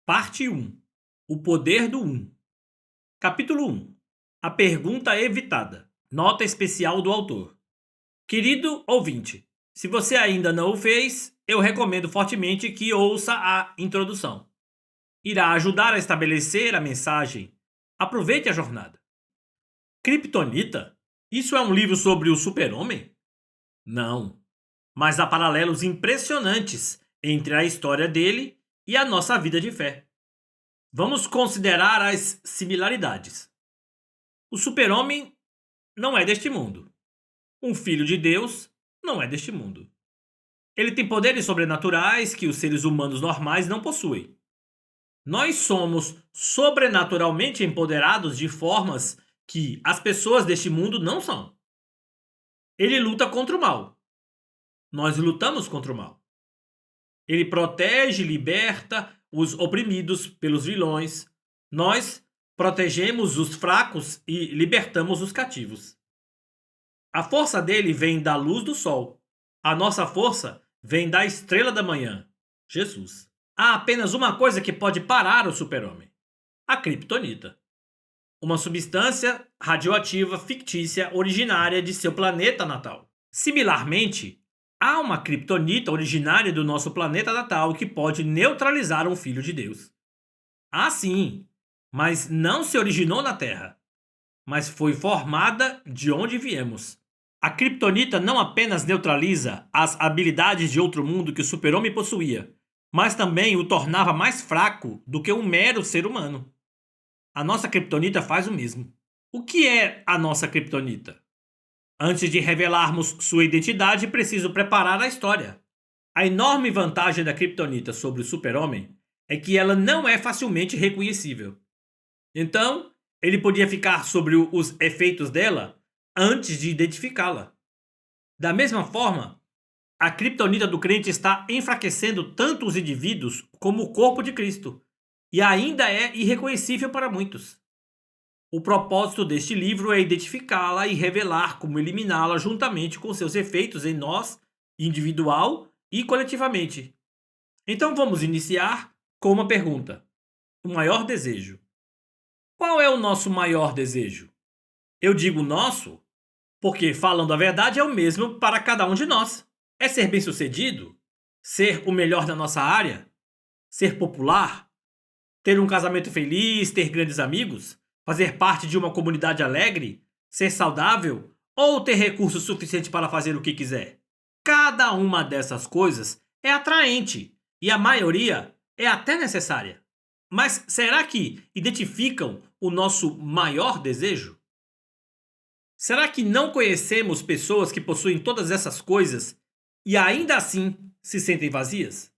Parte um: O poder do um. Capítulo um: A pergunta evitada. Nota especial do autor. Querido ouvinte, se você ainda não o fez, eu recomendo fortemente que ouça a introdução. Irá ajudar a estabelecer a mensagem. Aproveite a jornada. Kryptonita? Isso é um livro sobre o super-homem? Não, mas há paralelos impressionantes entre a história dele e a nossa vida de fé. Vamos considerar as similaridades. O super-homem não é deste mundo. Um filho de Deus não é deste mundo. Ele tem poderes sobrenaturais que os seres humanos normais não possuem. Nós somos sobrenaturalmente empoderados de formas que as pessoas deste mundo não são. Ele luta contra o mal. Nós lutamos contra o mal. Ele protege e liberta os oprimidos pelos vilões. Nós protegemos os fracos e libertamos os cativos. A força dele vem da luz do sol. A nossa força vem da estrela da manhã, Jesus. Há apenas uma coisa que pode parar o super-homem: a kryptonita. Uma substância radioativa fictícia originária de seu planeta natal. Similarmente, há uma kryptonita originária do nosso planeta natal que pode neutralizar um filho de Deus. Ah, sim, mas não se originou na Terra, mas foi formada de onde viemos. A kryptonita não apenas neutraliza as habilidades de outro mundo que o super-homem possuía, mas também o tornava mais fraco do que um mero ser humano. A nossa kryptonita faz o mesmo. O que é a nossa kryptonita? Antes de revelarmos sua identidade, preciso preparar a história. A enorme vantagem da kryptonita sobre o super-homem é que ela não é facilmente reconhecível. Então, ele podia ficar sobre os efeitos dela antes de identificá-la. Da mesma forma, a kryptonita do crente está enfraquecendo tanto os indivíduos como o corpo de Cristo, e ainda é irreconhecível para muitos. O propósito deste livro é identificá-la e revelar como eliminá-la juntamente com seus efeitos em nós, individual e coletivamente. Então vamos iniciar com uma pergunta: o maior desejo. Qual é o nosso maior desejo? Eu digo nosso porque, falando a verdade, é o mesmo para cada um de nós. É ser bem-sucedido? Ser o melhor da nossa área? Ser popular? Ter um casamento feliz? Ter grandes amigos? Fazer parte de uma comunidade alegre? Ser saudável? Ou ter recursos suficientes para fazer o que quiser? Cada uma dessas coisas é atraente e a maioria é até necessária. Mas será que identificam o nosso maior desejo? Será que não conhecemos pessoas que possuem todas essas coisas e ainda assim se sentem vazias?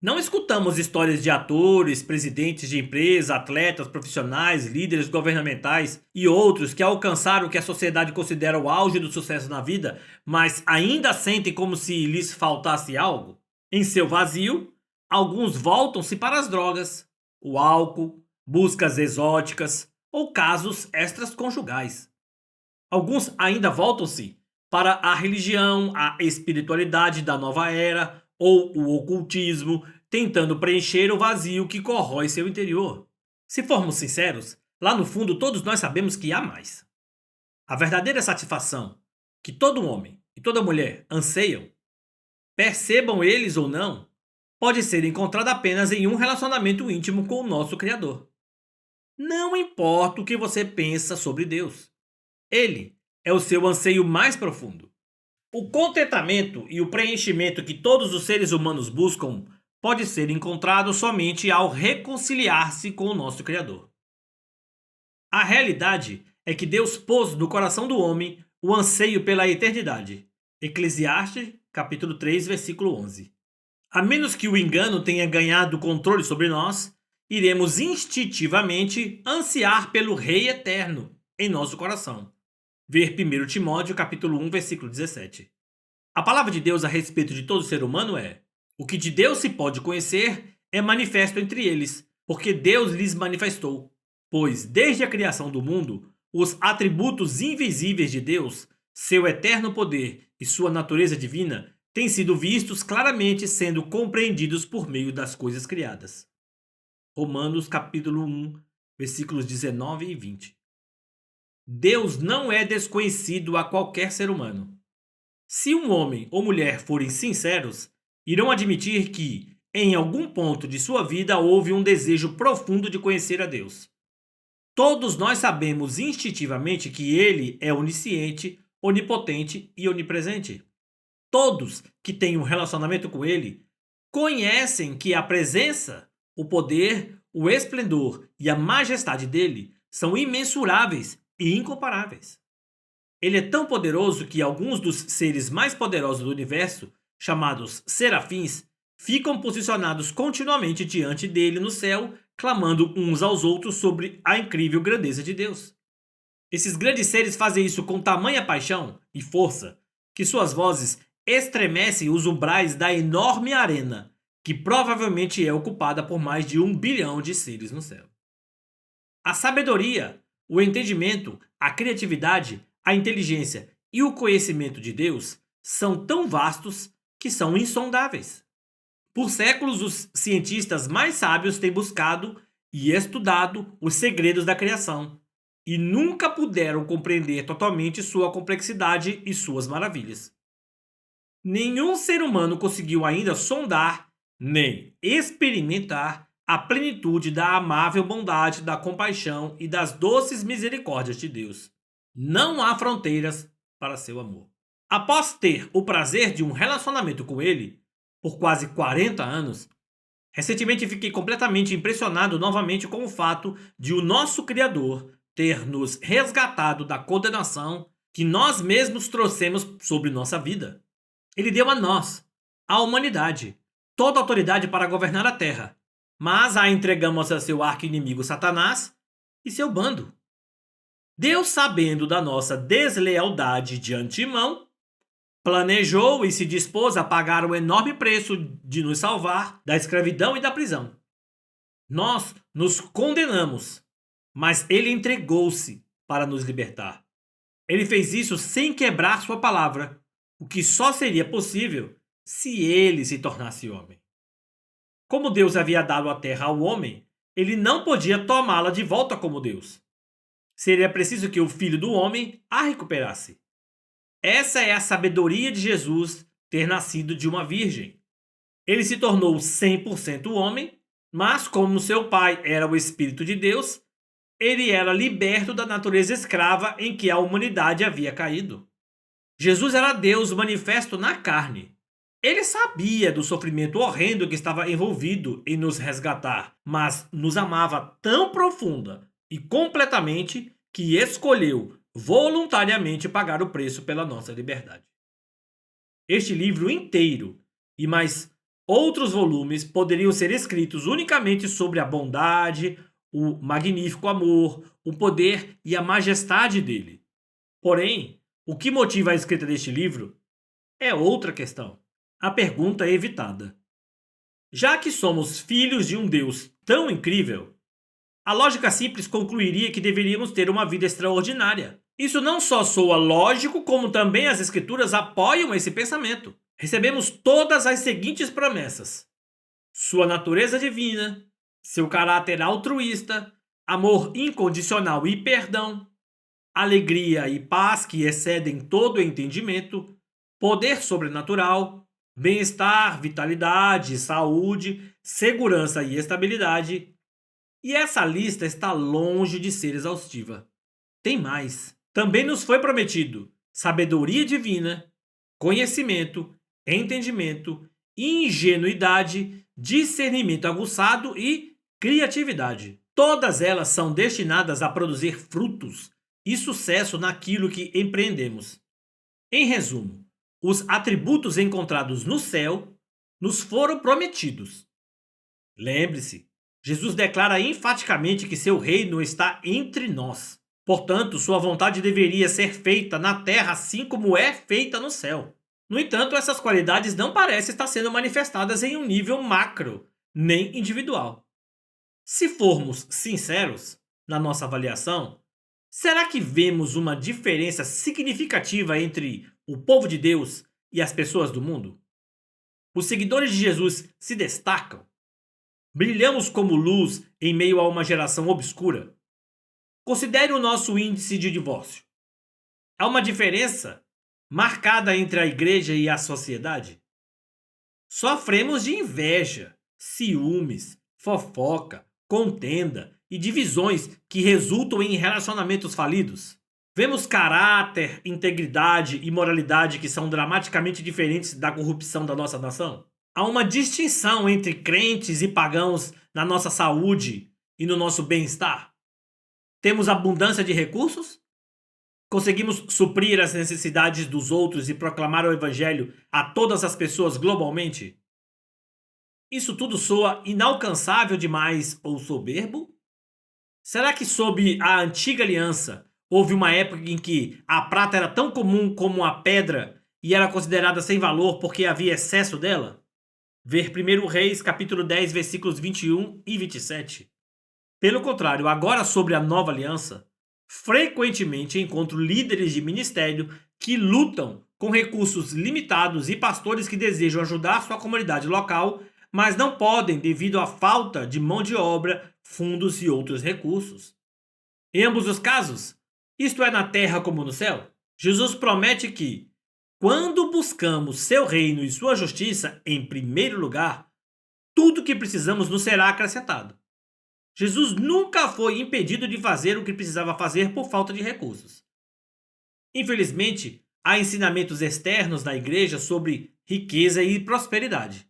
Não escutamos histórias de atores, presidentes de empresas, atletas, profissionais, líderes governamentais e outros que alcançaram o que a sociedade considera o auge do sucesso na vida, mas ainda sentem como se lhes faltasse algo? Em seu vazio, alguns voltam-se para as drogas, o álcool, buscas exóticas ou casos extraconjugais. Alguns ainda voltam-se para a religião, a espiritualidade da nova era ou o ocultismo, tentando preencher o vazio que corrói seu interior. Se formos sinceros, lá no fundo todos nós sabemos que há mais. A verdadeira satisfação que todo homem e toda mulher anseiam, percebam eles ou não, pode ser encontrada apenas em um relacionamento íntimo com o nosso Criador. Não importa o que você pensa sobre Deus. Ele é o seu anseio mais profundo. O contentamento e o preenchimento que todos os seres humanos buscam pode ser encontrado somente ao reconciliar-se com o nosso Criador. A realidade é que Deus pôs no coração do homem o anseio pela eternidade. Eclesiastes, capítulo 3, versículo 11. A menos que o engano tenha ganhado o controle sobre nós, iremos instintivamente ansiar pelo Rei Eterno em nosso coração. Ver 1 Timóteo capítulo 1, versículo 17. A palavra de Deus a respeito de todo ser humano é: o que de Deus se pode conhecer é manifesto entre eles, porque Deus lhes manifestou. Pois, desde a criação do mundo, os atributos invisíveis de Deus, seu eterno poder e sua natureza divina, têm sido vistos claramente sendo compreendidos por meio das coisas criadas. Romanos capítulo 1, versículos 19 e 20. Deus não é desconhecido a qualquer ser humano. Se um homem ou mulher forem sinceros, irão admitir que, em algum ponto de sua vida, houve um desejo profundo de conhecer a Deus. Todos nós sabemos instintivamente que Ele é onisciente, onipotente e onipresente. Todos que têm um relacionamento com Ele conhecem que a presença, o poder, o esplendor e a majestade dele são imensuráveis e incomparáveis. Ele é tão poderoso que alguns dos seres mais poderosos do universo, chamados serafins, ficam posicionados continuamente diante dele no céu, clamando uns aos outros sobre a incrível grandeza de Deus. Esses grandes seres fazem isso com tamanha paixão e força que suas vozes estremecem os umbrais da enorme arena, que provavelmente é ocupada por mais de 1 bilhão de seres no céu. A sabedoria, o entendimento, a criatividade, a inteligência e o conhecimento de Deus são tão vastos que são insondáveis. Por séculos, os cientistas mais sábios têm buscado e estudado os segredos da criação e nunca puderam compreender totalmente sua complexidade e suas maravilhas. Nenhum ser humano conseguiu ainda sondar nem experimentar a plenitude da amável bondade, da compaixão e das doces misericórdias de Deus. Não há fronteiras para seu amor. Após ter o prazer de um relacionamento com ele, por quase 40 anos, recentemente fiquei completamente impressionado novamente com o fato de o nosso Criador ter nos resgatado da condenação que nós mesmos trouxemos sobre nossa vida. Ele deu a nós, à humanidade, toda a autoridade para governar a terra, mas a entregamos a seu arqui-inimigo Satanás e seu bando. Deus, sabendo da nossa deslealdade de antemão, planejou e se dispôs a pagar o enorme preço de nos salvar da escravidão e da prisão. Nós nos condenamos, mas ele entregou-se para nos libertar. Ele fez isso sem quebrar sua palavra, o que só seria possível se ele se tornasse homem. Como Deus havia dado a terra ao homem, ele não podia tomá-la de volta como Deus. Seria preciso que o Filho do Homem a recuperasse. Essa é a sabedoria de Jesus ter nascido de uma virgem. Ele se tornou 100% homem, mas como seu pai era o Espírito de Deus, ele era liberto da natureza escrava em que a humanidade havia caído. Jesus era Deus manifesto na carne. Ele sabia do sofrimento horrendo que estava envolvido em nos resgatar, mas nos amava tão profunda e completamente que escolheu voluntariamente pagar o preço pela nossa liberdade. Este livro inteiro e mais outros volumes poderiam ser escritos unicamente sobre a bondade, o magnífico amor, o poder e a majestade dele. Porém, o que motiva a escrita deste livro é outra questão. A pergunta evitada. Já que somos filhos de um Deus tão incrível, a lógica simples concluiria que deveríamos ter uma vida extraordinária. Isso não só soa lógico, como também as escrituras apoiam esse pensamento. Recebemos todas as seguintes promessas: sua natureza divina, seu caráter altruísta, amor incondicional e perdão, alegria e paz que excedem todo o entendimento, poder sobrenatural, bem-estar, vitalidade, saúde, segurança e estabilidade. E essa lista está longe de ser exaustiva. Tem mais. Também nos foi prometido sabedoria divina, conhecimento, entendimento, ingenuidade, discernimento aguçado e criatividade. Todas elas são destinadas a produzir frutos e sucesso naquilo que empreendemos. Em resumo, os atributos encontrados no céu nos foram prometidos. Lembre-se, Jesus declara enfaticamente que seu reino está entre nós. Portanto, sua vontade deveria ser feita na terra assim como é feita no céu. No entanto, essas qualidades não parecem estar sendo manifestadas em um nível macro, nem individual. Se formos sinceros na nossa avaliação, será que vemos uma diferença significativa entre o povo de Deus e as pessoas do mundo? Os seguidores de Jesus se destacam? Brilhamos como luz em meio a uma geração obscura? Considere o nosso índice de divórcio. Há uma diferença marcada entre a igreja e a sociedade? Sofremos de inveja, ciúmes, fofoca, contenda e divisões que resultam em relacionamentos falidos. Vemos caráter, integridade e moralidade que são dramaticamente diferentes da corrupção da nossa nação. Há uma distinção entre crentes e pagãos na nossa saúde e no nosso bem-estar. Temos abundância de recursos? Conseguimos suprir as necessidades dos outros e proclamar o evangelho a todas as pessoas globalmente? Isso tudo soa inalcançável demais ou soberbo? Será que sob a antiga aliança houve uma época em que a prata era tão comum como a pedra e era considerada sem valor porque havia excesso dela? Ver 1 Reis, capítulo 10, versículos 21 e 27. Pelo contrário, agora sobre a nova aliança, frequentemente encontro líderes de ministério que lutam com recursos limitados e pastores que desejam ajudar sua comunidade local, mas não podem devido à falta de mão de obra, fundos e outros recursos. Em ambos os casos, isto é na terra como no céu, Jesus promete que, quando buscamos seu reino e sua justiça em primeiro lugar, tudo o que precisamos nos será acrescentado. Jesus nunca foi impedido de fazer o que precisava fazer por falta de recursos. Infelizmente, há ensinamentos externos na igreja sobre riqueza e prosperidade.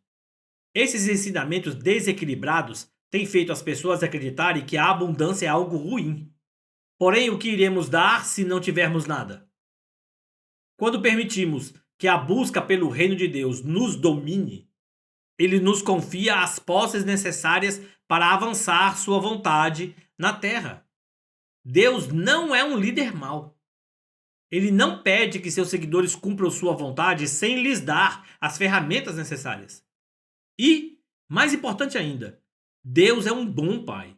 Esses ensinamentos desequilibrados têm feito as pessoas acreditarem que a abundância é algo ruim. Porém, o que iremos dar se não tivermos nada? Quando permitimos que a busca pelo reino de Deus nos domine, ele nos confia as posses necessárias para avançar sua vontade na terra. Deus não é um líder mau. Ele não pede que seus seguidores cumpram sua vontade sem lhes dar as ferramentas necessárias. E, mais importante ainda, Deus é um bom pai.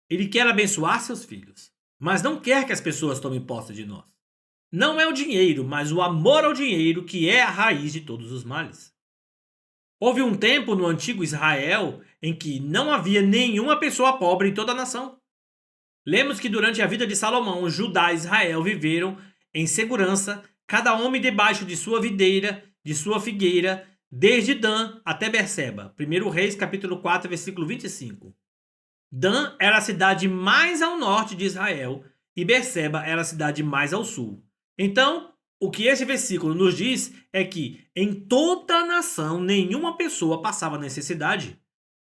Ele quer abençoar seus filhos, mas não quer que as pessoas tomem posse de nós. Não é o dinheiro, mas o amor ao dinheiro que é a raiz de todos os males. Houve um tempo no antigo Israel em que não havia nenhuma pessoa pobre em toda a nação. Lemos que durante a vida de Salomão, Judá e Israel viveram em segurança, cada homem debaixo de sua videira, de sua figueira, desde Dan até Berseba. 1 Reis, capítulo 4, versículo 25. Dan era a cidade mais ao norte de Israel e Berseba era a cidade mais ao sul. Então, o que esse versículo nos diz é que em toda a nação nenhuma pessoa passava necessidade.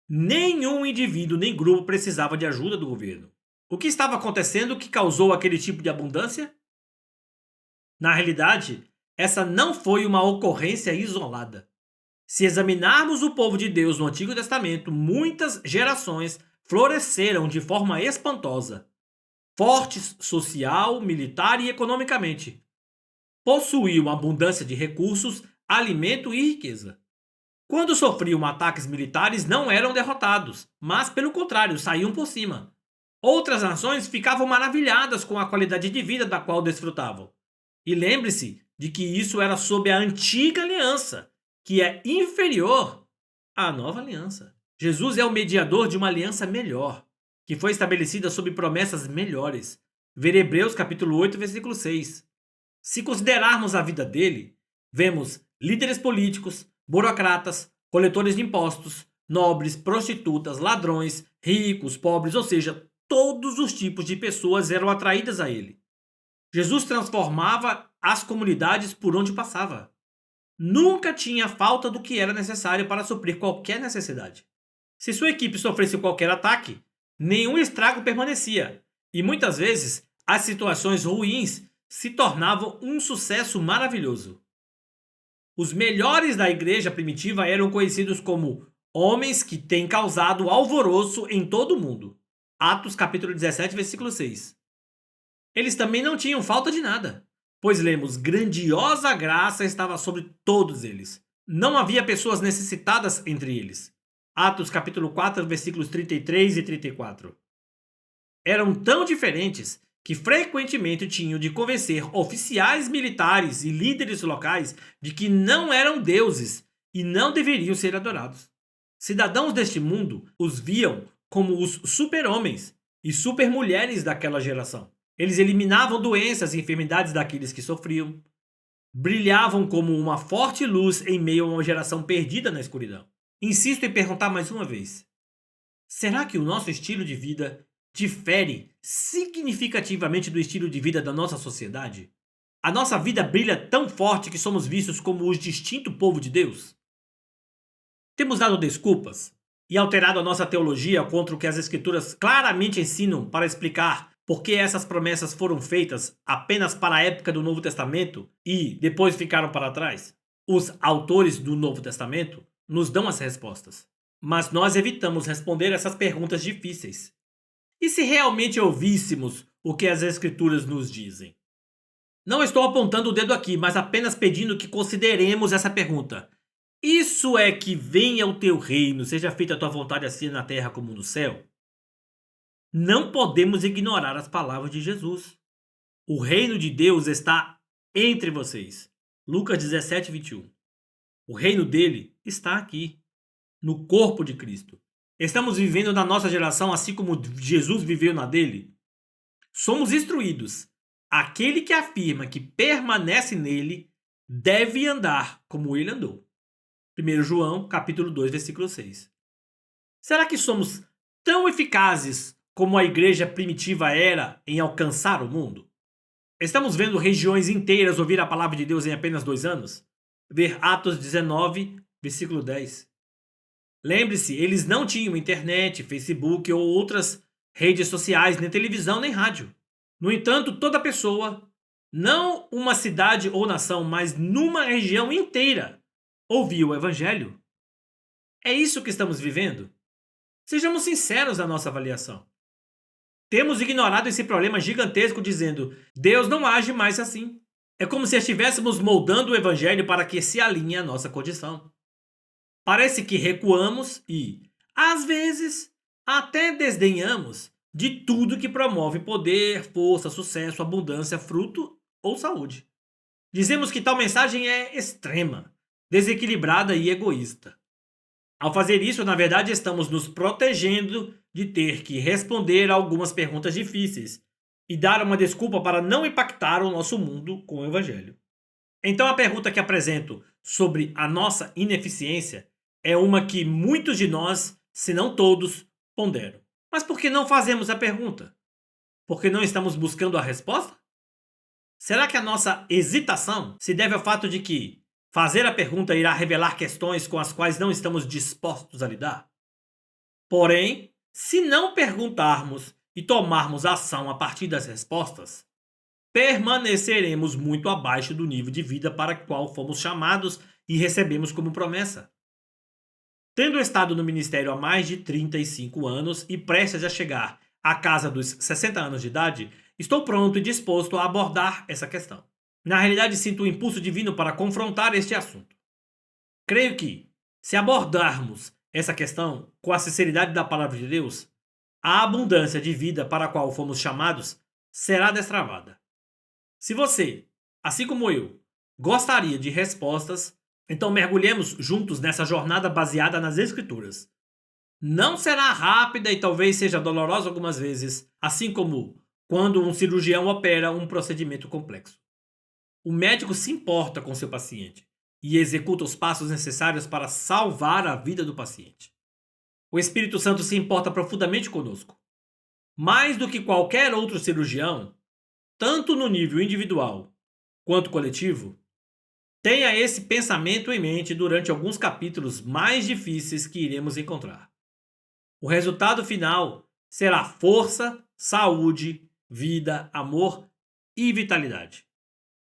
Nenhum indivíduo nem grupo precisava de ajuda do governo. O que estava acontecendo que causou aquele tipo de abundância? Na realidade, essa não foi uma ocorrência isolada. Se examinarmos o povo de Deus no Antigo Testamento, muitas gerações floresceram de forma espantosa, fortes social, militar e economicamente. Possuíam abundância de recursos, alimento e riqueza. Quando sofriam ataques militares, não eram derrotados, mas, pelo contrário, saíam por cima. Outras nações ficavam maravilhadas com a qualidade de vida da qual desfrutavam. E lembre-se de que isso era sob a antiga aliança, que é inferior à nova aliança. Jesus é o mediador de uma aliança melhor, que foi estabelecida sob promessas melhores. Ver Hebreus capítulo 8, versículo 6. Se considerarmos a vida dele, vemos líderes políticos, burocratas, coletores de impostos, nobres, prostitutas, ladrões, ricos, pobres, ou seja, todos os tipos de pessoas eram atraídas a ele. Jesus transformava as comunidades por onde passava. Nunca tinha falta do que era necessário para suprir qualquer necessidade. Se sua equipe sofresse qualquer ataque, nenhum estrago permanecia, e muitas vezes as situações ruins se tornavam um sucesso maravilhoso. Os melhores da igreja primitiva eram conhecidos como homens que têm causado alvoroço em todo o mundo. Atos capítulo 17, versículo 6. Eles também não tinham falta de nada, pois lemos, grandiosa graça estava sobre todos eles. Não havia pessoas necessitadas entre eles. Atos capítulo 4, versículos 33 e 34. Eram tão diferentes que frequentemente tinham de convencer oficiais militares e líderes locais de que não eram deuses e não deveriam ser adorados. Cidadãos deste mundo os viam como os super-homens e super-mulheres daquela geração. Eles eliminavam doenças e enfermidades daqueles que sofriam, brilhavam como uma forte luz em meio a uma geração perdida na escuridão. Insisto em perguntar mais uma vez: será que o nosso estilo de vida difere significativamente do estilo de vida da nossa sociedade? A nossa vida brilha tão forte que somos vistos como o distinto povo de Deus? Temos dado desculpas e alterado a nossa teologia contra o que as Escrituras claramente ensinam para explicar por que essas promessas foram feitas apenas para a época do Novo Testamento e depois ficaram para trás? Os autores do Novo Testamento nos dão as respostas, mas nós evitamos responder essas perguntas difíceis. E se realmente ouvíssemos o que as Escrituras nos dizem? Não estou apontando o dedo aqui, mas apenas pedindo que consideremos essa pergunta. Isso é que venha o teu reino, seja feita a tua vontade assim na terra como no céu? Não podemos ignorar as palavras de Jesus. O reino de Deus está entre vocês. Lucas 17, 21. O reino dele está aqui, no corpo de Cristo. Estamos vivendo na nossa geração assim como Jesus viveu na dele? Somos instruídos. Aquele que afirma que permanece nele deve andar como ele andou. 1 João, capítulo 2, versículo 6. Será que somos tão eficazes como a igreja primitiva era em alcançar o mundo? Estamos vendo regiões inteiras ouvir a palavra de Deus em apenas 2 anos? Ver Atos 19, versículo 10. Lembre-se, eles não tinham internet, Facebook ou outras redes sociais, nem televisão, nem rádio. No entanto, toda pessoa, não uma cidade ou nação, mas numa região inteira, ouvia o Evangelho. É isso que estamos vivendo? Sejamos sinceros na nossa avaliação. Temos ignorado esse problema gigantesco dizendo: Deus não age mais assim. É como se estivéssemos moldando o Evangelho para que se alinhe à nossa condição. Parece que recuamos e, às vezes, até desdenhamos de tudo que promove poder, força, sucesso, abundância, fruto ou saúde. Dizemos que tal mensagem é extrema, desequilibrada e egoísta. Ao fazer isso, na verdade, estamos nos protegendo de ter que responder a algumas perguntas difíceis e dar uma desculpa para não impactar o nosso mundo com o Evangelho. Então, a pergunta que apresento sobre a nossa ineficiência é uma que muitos de nós, se não todos, ponderam. Mas por que não fazemos a pergunta? Porque não estamos buscando a resposta? Será que a nossa hesitação se deve ao fato de que fazer a pergunta irá revelar questões com as quais não estamos dispostos a lidar? Porém, se não perguntarmos e tomarmos ação a partir das respostas, permaneceremos muito abaixo do nível de vida para o qual fomos chamados e recebemos como promessa. Tendo estado no ministério há mais de 35 anos e prestes a chegar à casa dos 60 anos de idade, estou pronto e disposto a abordar essa questão. Na realidade, sinto um impulso divino para confrontar este assunto. Creio que, se abordarmos essa questão com a sinceridade da palavra de Deus, a abundância de vida para a qual fomos chamados será destravada. Se você, assim como eu, gostaria de respostas, então mergulhemos juntos nessa jornada baseada nas Escrituras. Não será rápida e talvez seja dolorosa algumas vezes, assim como quando um cirurgião opera um procedimento complexo. O médico se importa com seu paciente e executa os passos necessários para salvar a vida do paciente. O Espírito Santo se importa profundamente conosco. Mais do que qualquer outro cirurgião, tanto no nível individual quanto coletivo, tenha esse pensamento em mente durante alguns capítulos mais difíceis que iremos encontrar. O resultado final será força, saúde, vida, amor e vitalidade.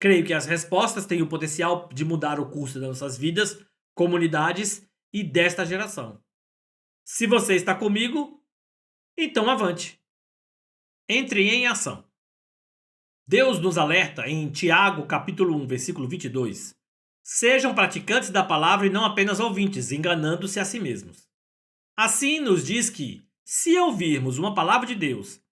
Creio que as respostas têm o potencial de mudar o curso das nossas vidas, comunidades e desta geração. Se você está comigo, então avante. Entre em ação. Deus nos alerta em Tiago, capítulo 1, versículo 22. Sejam praticantes da palavra e não apenas ouvintes, enganando-se a si mesmos. Assim nos diz que, se ouvirmos uma palavra de Deus,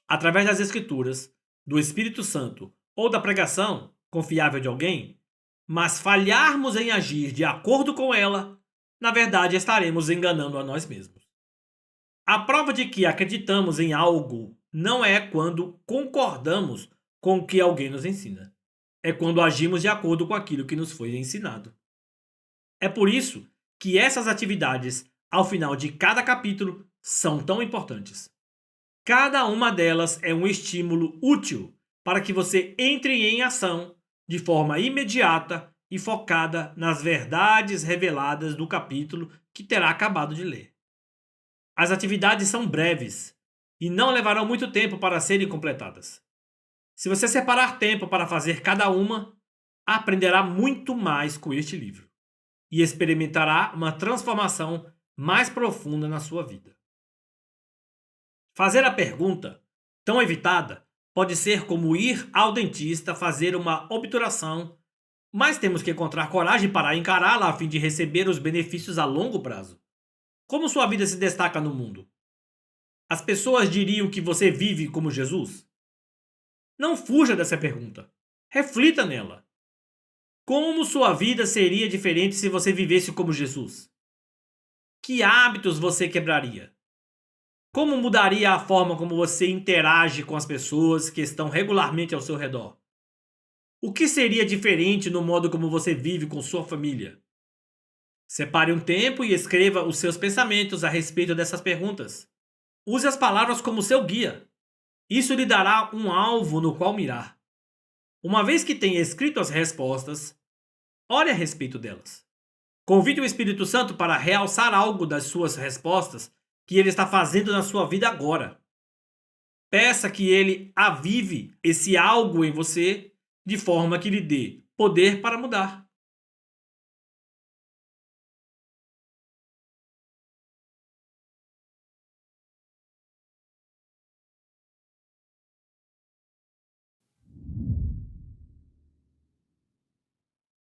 através das Escrituras, do Espírito Santo ou da pregação confiável de alguém, mas falharmos em agir de acordo com ela, na verdade estaremos enganando a nós mesmos. A prova de que acreditamos em algo não é quando concordamos com o que alguém nos ensina. É quando agimos de acordo com aquilo que nos foi ensinado. É por isso que essas atividades, ao final de cada capítulo, são tão importantes. Cada uma delas é um estímulo útil para que você entre em ação de forma imediata e focada nas verdades reveladas do capítulo que terá acabado de ler. As atividades são breves e não levarão muito tempo para serem completadas. Se você separar tempo para fazer cada uma, aprenderá muito mais com este livro e experimentará uma transformação mais profunda na sua vida. Fazer a pergunta, tão evitada, pode ser como ir ao dentista fazer uma obturação, mas temos que encontrar coragem para encará-la a fim de receber os benefícios a longo prazo. Como sua vida se destaca no mundo? As pessoas diriam que você vive como Jesus? Não fuja dessa pergunta. Reflita nela. Como sua vida seria diferente se você vivesse como Jesus? Que hábitos você quebraria? Como mudaria a forma como você interage com as pessoas que estão regularmente ao seu redor? O que seria diferente no modo como você vive com sua família? Separe um tempo e escreva os seus pensamentos a respeito dessas perguntas. Use as palavras como seu guia. Isso lhe dará um alvo no qual mirar. Uma vez que tenha escrito as respostas, ore a respeito delas. Convide o Espírito Santo para realçar algo das suas respostas que ele está fazendo na sua vida agora. Peça que ele avive esse algo em você de forma que lhe dê poder para mudar.